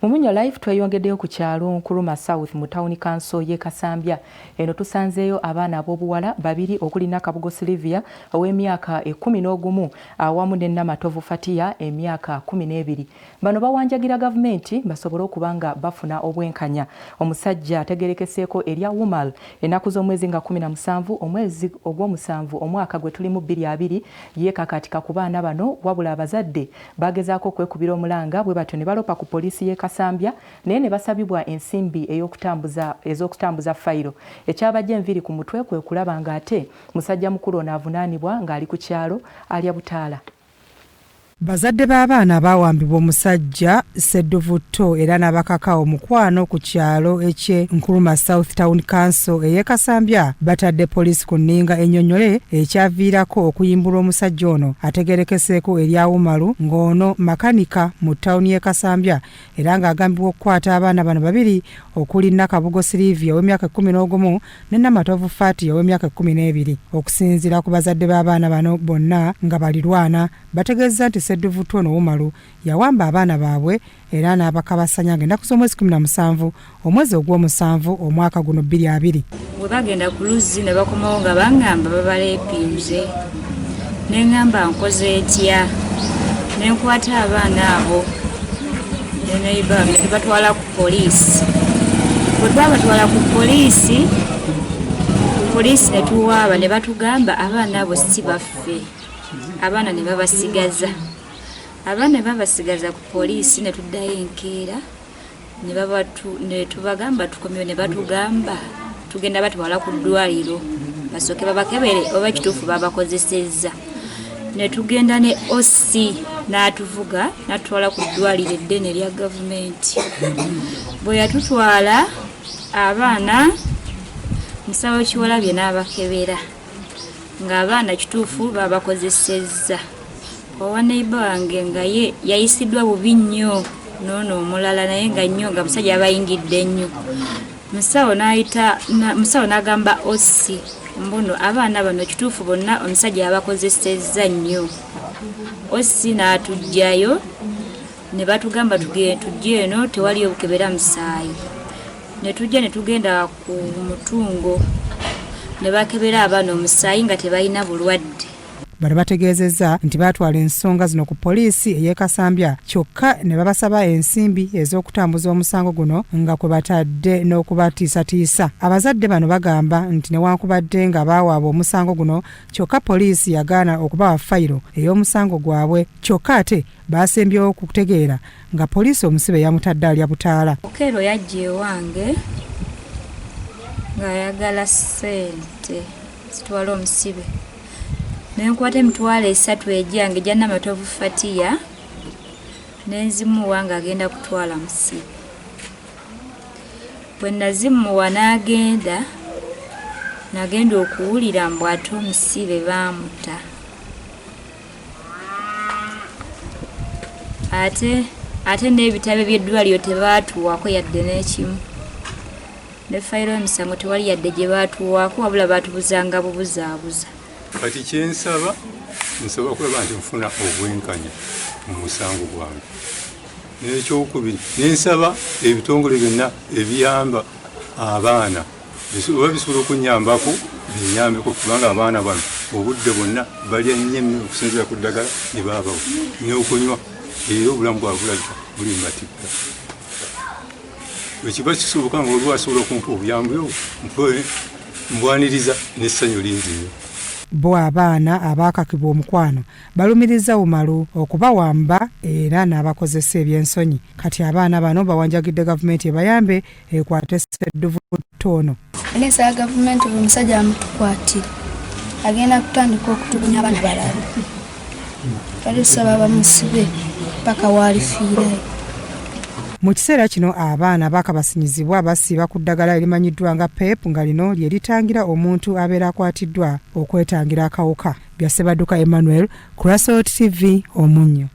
Mumunyo live tweyongeddeyo ku kyalo Nkuruma South mu town council ye Kasambya. Eno tusanzeeyo abaana ab'obuwala babiri okuli Nakabugo Sylvia ow'emyaka 11 awamu ne Namatovu Fatia emyaka 12. Bano bawanjagira gavumenti basobole okubanga bafuna obwenkanya. Omusajja ategerekeseeko erya Wumal ennaku z'omwezi nga 17 omwezi ogw'omusanvu omwaka gwe tulimu 22 yeekakatika ku baana bano wabula abazadde bagezaako okwekubira omulanga bwe batyo ne balopa ku poliisi ye Kasambya naye ne basabibwa ensimbi ez'okutambuza fayiro. Ekyabajja enviri ku mutwe kwe kulaba nga ate musajja mukulu ono avunaanibwa ng'ali ku kyalo alya butaala. Bazadde b'abaana bawambibwa omusajja SSEDDUVVUTO era n'abakaka omukwano ku kyalo ekye Nkuruma South Town Council eye Kasambya batadde poliisi ku nninga ennyonnyole ekyaviirako okuyimbulwa omusajja ono ategerekeseeko erya Wumalu ng'ono makanika mu ttawuni y'e Kasambya era ng'agambibwa okukwata abaana bano babiri okuli Nakabugo Sylvia ow'emyaka 11 ne Namatovu Fatia ow'emyaka 12. Okusinziira ku bazadde b'abaana bano bonna nga balirwana bategeeza nti SSEDDUVVUTO ono Wumalu yawamba abaana baabwe era n'abakabasanya ng'ennaku z'omwezi 17 omwezi ogw'omusanvu omwaka guno 2020. Bwe bagenda ku luzzi ne bakomawo nga baŋŋamba babaleepinze ne ŋŋamba nkoze etya ne nkwata abaana abo ne batwala ku poliisi. Bwe babatwala ku poliisi ne tuwaaba ne batugamba abaana abo si baffe. Abaana ne babasigaza. Abaana babasigaza ku poliisi ne tuddayo enkeera ne tubagamba tukomyewo ne batugamba tugenda batwala ku ddwaliro basooke babakebere oba kituufu babakozesezza. Ne tugenda ne OC n'atuvuga n'atutwala ku ddwaliro eddene erya gavumenti. Bwe yatutwala abaana musawo Kiwalabye n'abakebera ng'abaana kituufu babakozesezza. Owa neighbor wange nga ye yayisiddwa bubi nnyo noono omulala naye nga nnyo nga musajja abayingidde nnyo. Musawo n'agamba OC mbuno abaana bano kituufu bonna omusajja abakozesezza nnyo. OC n'atugjayo ne batugamba tujje eno tewali obukebera musaayi. Ne tujja ne tugenda ku mutungo ne bakebera abaana omusaayi nga tebalina bulwadde. Bano bategeezezza nti batwala ensonga zino ku poliisi ey'e Kasambya kyokka ne babasaba ensimbi ez'okutambuza omusango guno nga kwe batadde n'okubatiisatiisa. Abazadde bano bagamba nti newankubadde nga baawaabwa omusango guno kyokka poliisi yagaana okubawa fayiro ey'omusango gwabwe kyokka ate baasembyewo okutegeera nga poliisi omusibe yamutadde alya butaala. Okero yajja ewange ng'ayagala ssente zitwala omusibe. Nenkwata emitwalo 3 ejange gya Namatovu Fatia nenzimuwa ng'agenda kutwala musibe. Bwe nazimuwa n'agenda okuwulira mbu ate omusibe baamuta. Ate n'ebitabo by'eddwaliro tebaatuwako yadde n'ekimu. Ne fayiro y'emisango tewali yadde gye baatuwako wabula baatubuzanga bubuzaabuza. Kati kyensaba nsaba okulaba nti nfuna obwenkanya mu musango gwange. N'ekyokubiri nensaba ebitongole byonna ebiyamba abaana oba bisobola okunyambako binyambeko kubanga abaana bano obudde bonna balya nnyo okusinziira ku ddagala ne baabawo n'okunywa era obulamu bwabwe bulabika buli mbatikka. Ekiba kisoboka nga oli asobola okumpa obuyambi obwo mbwaniriza n'essanyu lingi nnyo. Bo abaana abaakakibwa omukwano balumiriza Wumalu okubawamba era n'abakozesa ebyensonyi. Kati abaana bano bawanjagidde gavumenti ebayambe ekwate SSEDDUVVUTO ono. Enesa gavumenti buli musajja amutukwatira agenda kutandika okutulunya abaana balala. Balisaba bamusibe paka waalifiirayo. Mu kiseera kino abaana baakabasinyizibwa basiiba ku ddagala erimanyiddwa nga PEP nga lino lye litangira omuntu abeera akwatiddwa okwetangira akawuka. Bya Ssebadduka Emmanuel, Kurasot TV, Omunyo.